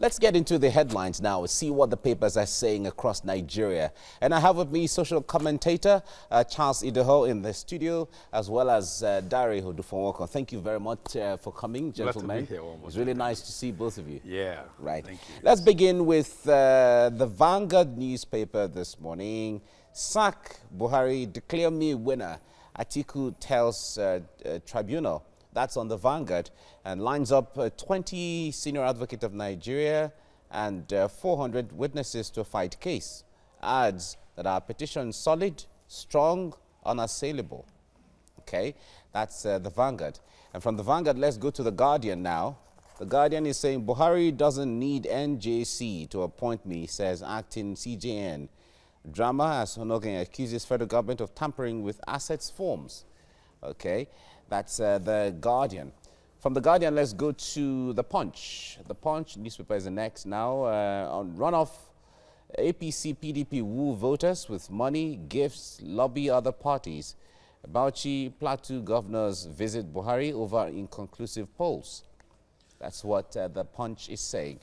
Let's get into the headlines now, see what the papers are saying across Nigeria. And I have with me social commentator Charles Idaho in the studio, as well as Dari Hodufowoko. Thank you very much for coming, gentlemen. Glad to be here it's really nice to see both of you. Yeah. Right. Thank you. Let's begin with the Vanguard newspaper this morning. Sack Buhari, declare me winner. Atiku tells tribunal. That's on the Vanguard, and lines up 20 senior advocate of Nigeria and 400 witnesses to a fight case. Adds that our petition solid, strong, unassailable. Okay, that's the Vanguard. And from the Vanguard, let's go to the Guardian now. The Guardian is saying Buhari doesn't need NJC to appoint me, says acting CJN. Drama as Onogen accuses federal government of tampering with assets forms. Okay, that's the Guardian. From the Guardian, let's go to the Punch. The Punch newspaper is the next now. On runoff, APC PDP woo voters with money, gifts, lobby other parties. Bauchi Plateau governors visit Buhari over inconclusive polls. That's what the Punch is saying.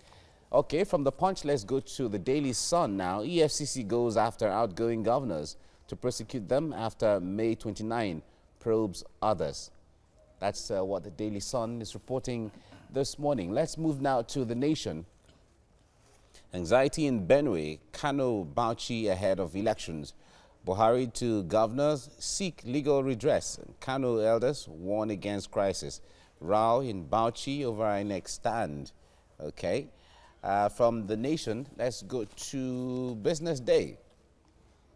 Okay, from the Punch, let's go to the Daily Sun now. EFCC goes after outgoing governors to prosecute them after May 29. Probes others. That's what the Daily Sun is reporting this morning. Let's move now to The Nation. Anxiety in Benue, Kano, Bauchi ahead of elections. Buhari to governors seek legal redress. Kano elders warn against crisis. Row in Bauchi over INEC stand. Okay. From The Nation, let's go to Business Day.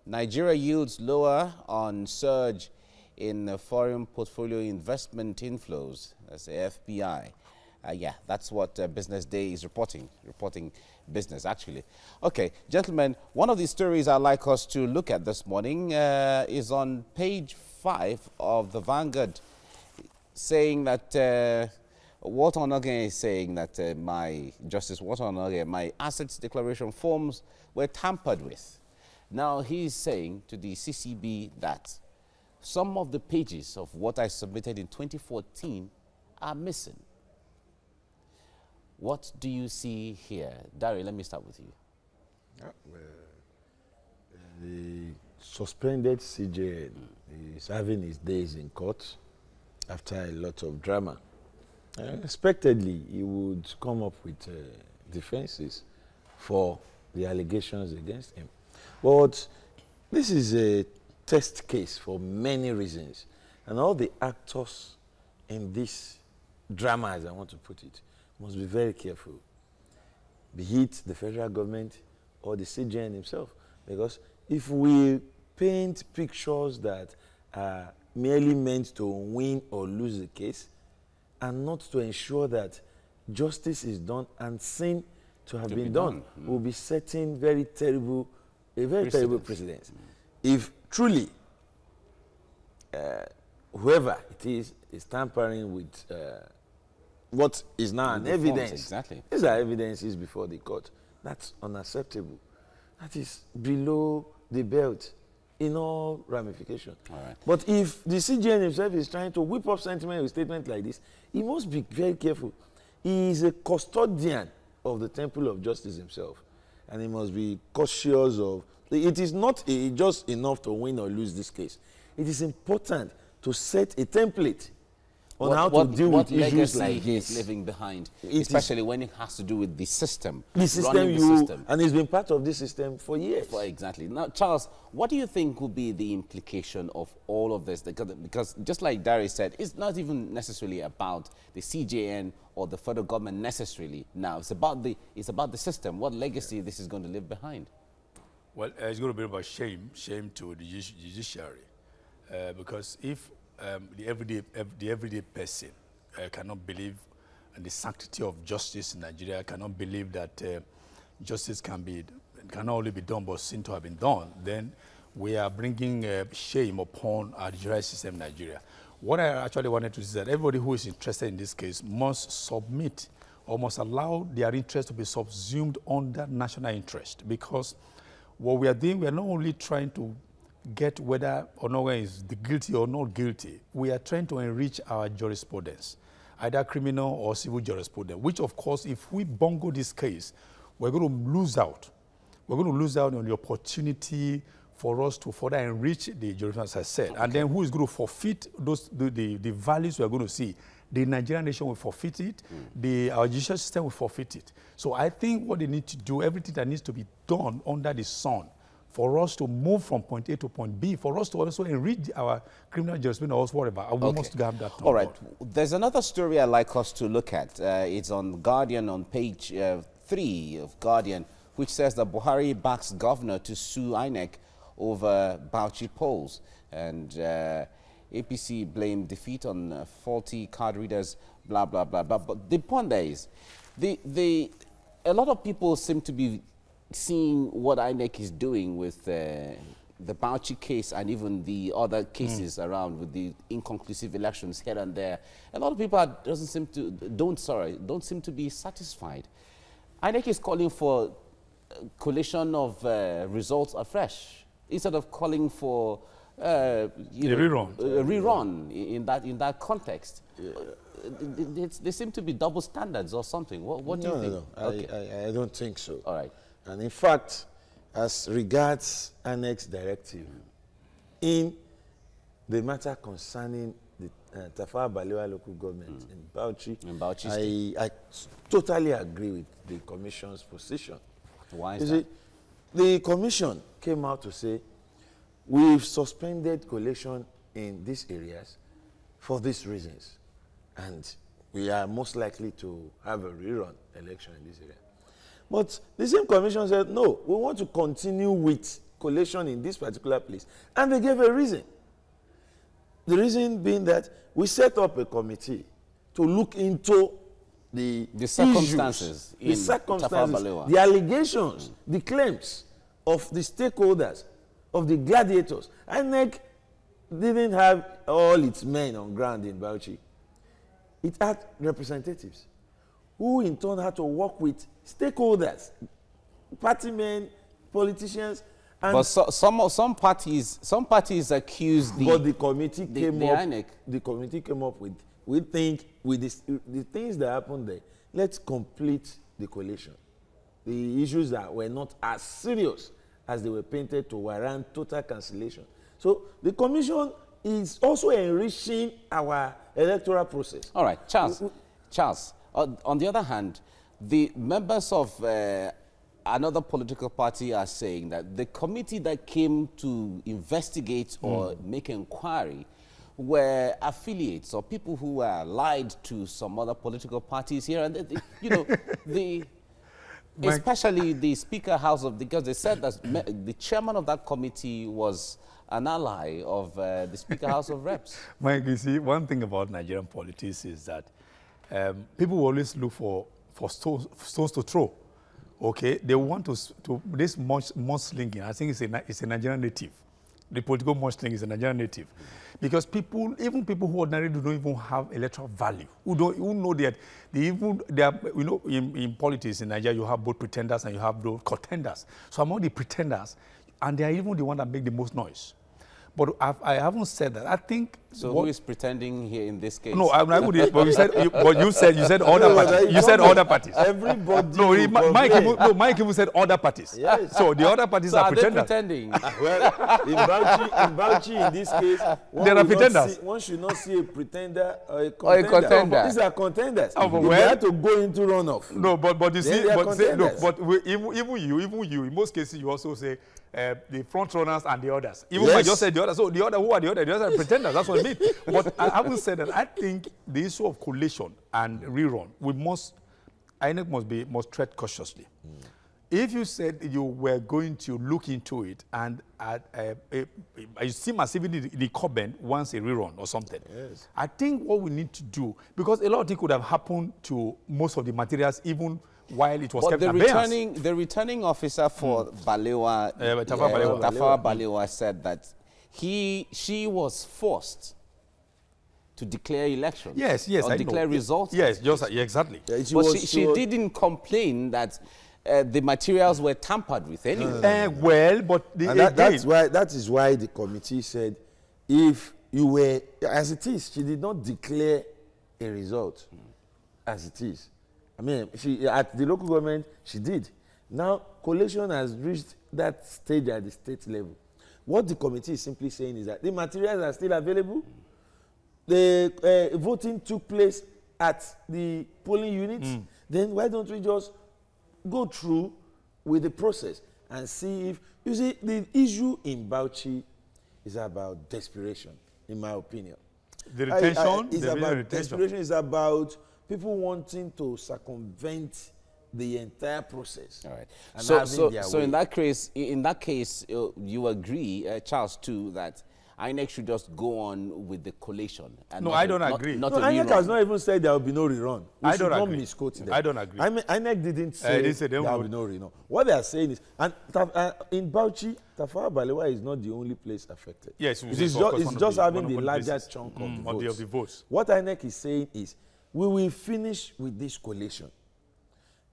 Nigeria yields lower on surge in foreign portfolio investment inflows. That's the FBI. Yeah, that's what Business Day is reporting business, actually. Okay, gentlemen, one of the stories I'd like us to look at this morning is on page 5 of the Vanguard, saying that Walter Onogen is saying that Justice Walter Onogen, my assets declaration forms were tampered with. Now he's saying to the CCB that some of the pages of what I submitted in 2014 are missing. What do you see here? Dari, let me start with you. The suspended CJN is having his days in court after a lot of drama. Expectedly, he would come up with defenses for the allegations against him. But this is a test case for many reasons. And all the actors in this drama, as I want to put it, must be very careful. Be it the federal government or the CJN himself. Because if we paint pictures that are merely meant to win or lose the case, and not to ensure that justice is done and seen to have been done, we'll be setting a very terrible precedent. If truly whoever it is tampering with what is now an evidence, exactly. These are evidences before the court. That's unacceptable. That is below the belt in all ramifications. All right. But if the CJN himself is trying to whip up sentiment with a statement like this, he must be very careful. He is a custodian of the temple of justice himself, and he must be cautious of. It is not just enough to win or lose this case. It is important to set a template on how to deal with issues like this. He's leaving behind, especially when it has to do with the system. The system, and he's been part of this system for years. Exactly. Now, Charles, what do you think will be the implication of all of this? Because just like Dari said, it's not even necessarily about the CJN or the federal government necessarily now. It's about the system. What legacy this is going to leave behind? Well, it's going to be about shame to the judiciary, because if the everyday person cannot believe in the sanctity of justice in Nigeria, cannot believe that justice can only be done but seen to have been done, then we are bringing shame upon our judicial system in Nigeria. What I actually wanted to say is that everybody who is interested in this case must submit or must allow their interest to be subsumed under national interest, because what we are doing, we are not only trying to get whether Onogen is guilty or not guilty. We are trying to enrich our jurisprudence. either criminal or civil jurisprudence, which, of course, if we bungle this case, we're going to lose out. We're going to lose out on the opportunity for us to further enrich the jurisprudence, as I said. Okay. And then who is going to forfeit the values we are going to see? The Nigerian nation will forfeit it. Our judicial system will forfeit it. So I think what they need to do, everything that needs to be done under the sun, for us to move from point A to point B, for us to also enrich our criminal jurisprudence or whatever. We must have that. All right. There's another story I'd like us to look at. It's on Guardian on page 3 of Guardian, which says that Buhari backs governor to sue INEC over Bauchi polls. And APC blamed defeat on faulty card readers, blah, blah, blah, blah. But the point there is, a lot of people seem to be seeing what INEC is doing with the Bauchi case and even the other cases around with the inconclusive elections here and there. A lot of people don't seem to be satisfied. INEC is calling for collation of results afresh instead of calling for rerun in that context. They seem to be double standards or something. What do you think? No. Okay. I don't think so. All right. And in fact, as regards Annex Directive, in the matter concerning the Tafawa Balewa local government in Bauchi, I totally agree with the Commission's position. Why is that? See, the Commission came out to say, we've suspended collation in these areas for these reasons, and we are most likely to have a rerun election in this area. But the same commission said, no, we want to continue with collation in this particular place. And they gave a reason. The reason being that we set up a committee to look into the circumstances, the allegations, the claims of the stakeholders, of the gladiators. INEC didn't have all its men on ground in Bauchi. It had representatives who in turn had to work with stakeholders, party men, politicians. And but some parties accuse the committee came up with, we think with the things that happened there, let's complete the collation. The issues that were not as serious as they were painted to warrant total cancellation. So the commission is also enriching our electoral process. All right, Charles, on the other hand, the members of another political party are saying that the committee that came to investigate or make inquiry were affiliates or people who were allied to some other political parties here. And, especially the Speaker House of, because they said that the chairman of that committee was an ally of the Speaker House of Reps. Mike, you see, one thing about Nigerian politics is that people will always look for stones to throw. Okay, they want to this mudslinging. I think it's a Nigerian native. The political mudslinging is a Nigerian native, because even people who ordinarily don't even have electoral value, who know that in politics in Nigeria you have both pretenders and you have those contenders. So among the pretenders, and they are even the one that make the most noise. But I haven't said that. I think. So who is pretending here in this case? No, I wouldn't. But you said other parties. You said other parties. Everybody. No, Mike even said other parties. Yes. So the other parties are pretenders. Pretending? Well, in Bauchi, in this case, there are pretenders. One should not see a pretender or a contender. These are contenders. They have to go into runoff. No, but you see, even you, in most cases, you also say. The front runners and the others. Even I just said the others. So the other, who are the others? The others are pretenders. That's what I mean. But I haven't said that. I think the issue of collation and rerun, INEC must tread cautiously. If you said you were going to look into it and you seem as if the incumbent wants a rerun or something. Yes. I think what we need to do, because a lot of things could have happened to most of the materials even while it was kept abeyance. The returning officer for Balewa, Tafawa Balewa, said that she was forced to declare elections. Yes, or declare results. Yes, exactly. But she didn't complain that the materials were tampered with anyway. Well, but that is why the committee said, if you were, as it is, she did not declare a result as it is. I mean, she at the local government, she did. Now, collation has reached that stage at the state level. What the committee is simply saying is that the materials are still available. The voting took place at the polling units. Then why don't we just go through with the process and see if, you see, the issue in Bauchi is about desperation, in my opinion. The retention? It's about desperation. It's about people wanting to circumvent the entire process. All right. And So in that case, you agree, Charles, too, that INEC should just go on with the collation. And no, I don't agree. No, INEC has not even said there will be no rerun. I don't agree. Misquote them. I don't agree. I mean, INEC didn't say there will be no rerun. What they are saying is, and in Bauchi, Tafawa Balewa is not the only place affected. Yes, it's just having the larger chunk of the votes. What INEC is saying is, we will finish with this collation.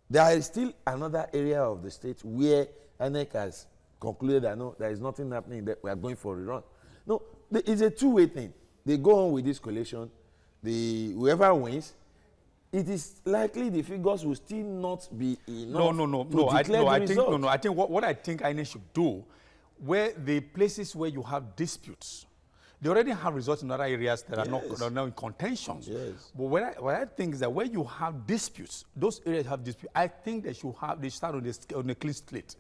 There is still another area of the state where INEC has concluded that no, there is nothing happening, that we are going for a rerun. No, it's a two-way thing. They go on with this collation. Whoever wins, it is likely the figures will still not be enough. No. I think what I think INEC should do, where the places where you have disputes, they already have results in other areas that are not in contention. Yes. But what I think is that where you have disputes, those areas have disputes, I think they start on a clean slate.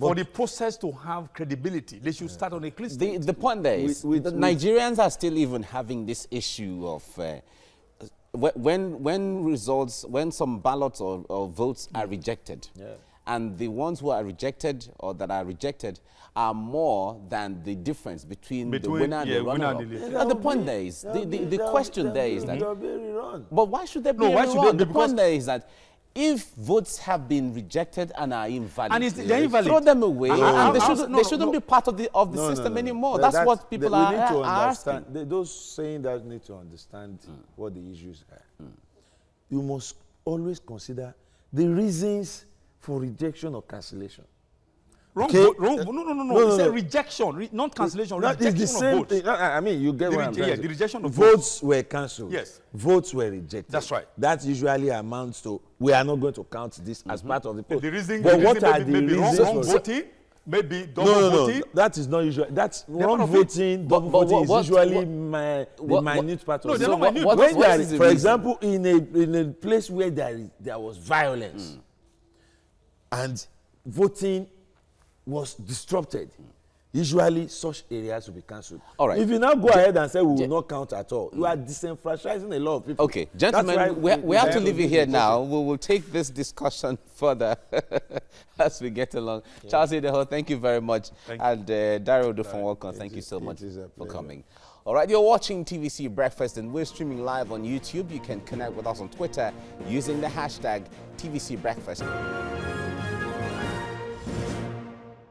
For the process to have credibility, they should start on a clean slate. The point there is, the Nigerians are still even having this issue of when some ballots or votes are rejected, and the ones who are rejected or that are rejected are more than the difference between the winner and the runner-up. And the point there is, the question there is that, but why should there be a rerun? The point there is that if votes have been rejected and are invalid, they're invalid, throw them away. They shouldn't be part of the system anymore. That's what people are asking. Those saying that need to understand what the issues are. You must always consider the reasons for rejection or cancellation. No. It's a rejection, not cancellation. That is the same thing. I mean, you get what I'm saying. The rejection of votes were cancelled. Yes. Votes were rejected. That's right. That usually amounts to, we are not going to count this as part of the poll. The reason, but what are the reasons? Wrong voting, maybe double voting. That is not usual. That's wrong voting, double voting is usually the minute part of it. For example, in a place where there was violence and voting was disrupted, usually such areas will be cancelled. All right. If you now go ahead and say we will not count at all, you are disenfranchising a lot of people. Okay, gentlemen, we have to leave it here now. We will take this discussion further as we get along. Yeah. Charles Ideho, thank you very much. And Daryl Dufon, thank you so much for coming. All right, you're watching TVC Breakfast and we're streaming live on YouTube. You can connect with us on Twitter using the hashtag TVC Breakfast.